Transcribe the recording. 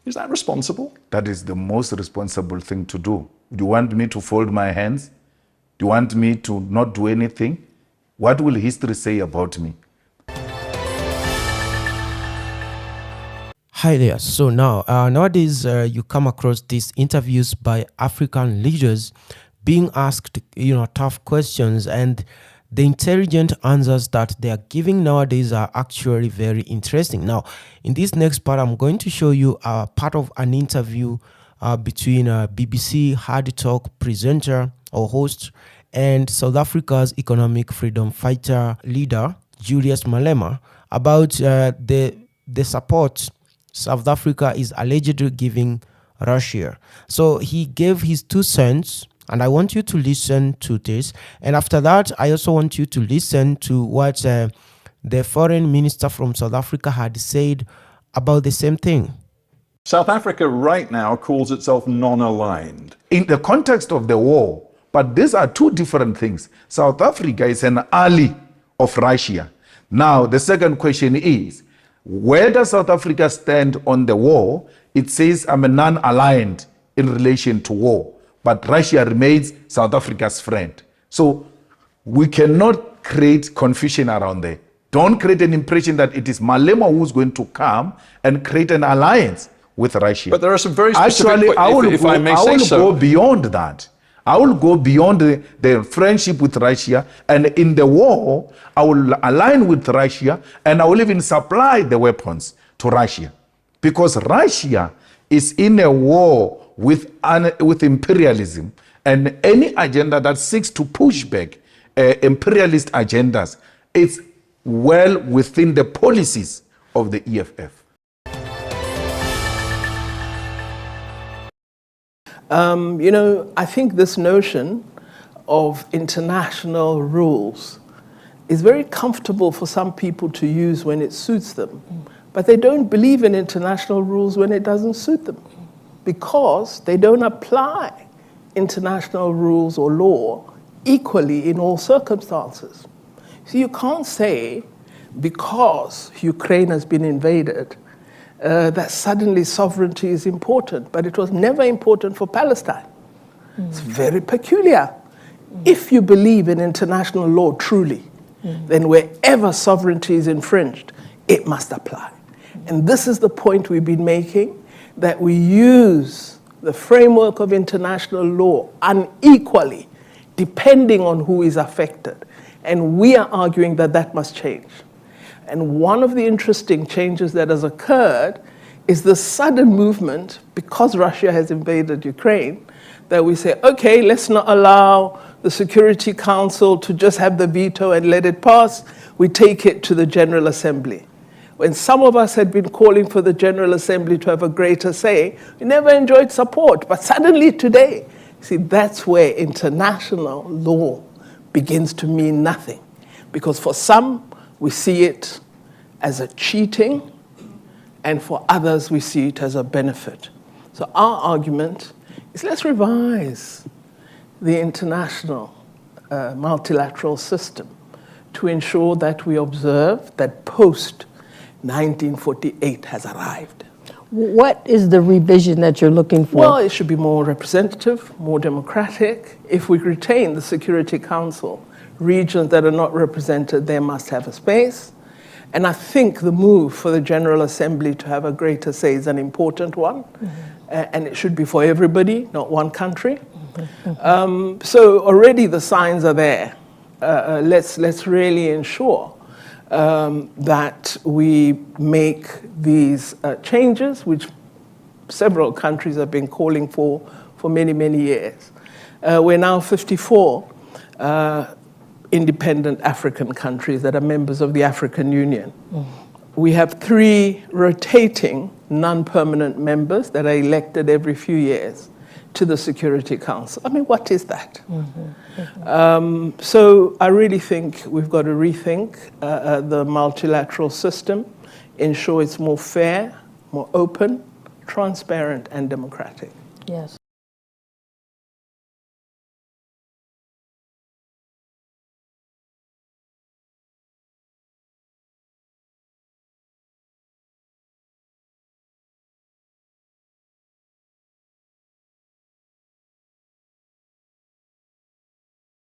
Is that responsible? That is the most responsible thing to do. Do you want me to fold my hands? Do you want me to not do anything? What will history say about me? Hi there. So now, nowadays, you come across these interviews by African leaders being asked, tough questions, and the intelligent answers that they are giving nowadays are actually very interesting. Now, in this next part, I'm going to show you a part of an interview between BBC Hard Talk presenter or host and South Africa's economic freedom fighter leader, Julious Malema, about the support South Africa is allegedly giving Russia. So he gave his 2 cents, and I want you to listen to this. And after that, I also want you to listen to what the foreign minister from South Africa had said about the same thing. South Africa right now calls itself non-aligned. In the context of the war, but these are 2 different things. South Africa is an ally of Russia. Now, the second question is, where does South Africa stand on the war? It says I'm a non-aligned in relation to war, but Russia remains South Africa's friend. So we cannot create confusion around there. Don't create an impression that it is Malema who's going to come and create an alliance with Russia. But there are some very specific... Actually, I will go beyond that. I will go beyond the friendship with Russia, and in the war, I will align with Russia, and I will even supply the weapons to Russia. Because Russia is in a war with imperialism, and any agenda that seeks to push back imperialist agendas is well within the policies of the EFF. I think this notion of international rules is very comfortable for some people to use when it suits them, but they don't believe in international rules when it doesn't suit them, because they don't apply international rules or law equally in all circumstances. So you can't say because Ukraine has been invaded that suddenly sovereignty is important, but it was never important for Palestine. It's very peculiar. If you believe in international law truly, then wherever sovereignty is infringed, it must apply. And this is the point we've been making, that we use the framework of international law unequally, depending on who is affected. And we are arguing that that must change. And one of the interesting changes that has occurred is the sudden movement, because Russia has invaded Ukraine, that we say, okay, let's not allow the Security Council to just have the veto and let it pass. We take it to the General Assembly. When some of us had been calling for the General Assembly to have a greater say, we never enjoyed support. But suddenly today, see, that's where international law begins to mean nothing. Because for some, we see it as a cheating, and for others, we see it as a benefit. So our argument is, let's revise the international multilateral system to ensure that we observe that post-1948 has arrived. What is the revision that you're looking for? Well, it should be more representative, more democratic. If we retain the Security Council, regions that are not represented there must have a space. And I think the move for the General Assembly to have a greater say is an important one. And it should be for everybody, not one country. So already the signs are there. Let's really ensure that we make these changes, which several countries have been calling for many, many years. We're now 54 independent African countries that are members of the African Union. We have 3 rotating non-permanent members that are elected every few years to the Security Council. I mean, what is that? So I really think we've got to rethink the multilateral system, ensure it's more fair, more open, transparent, and democratic. Yes.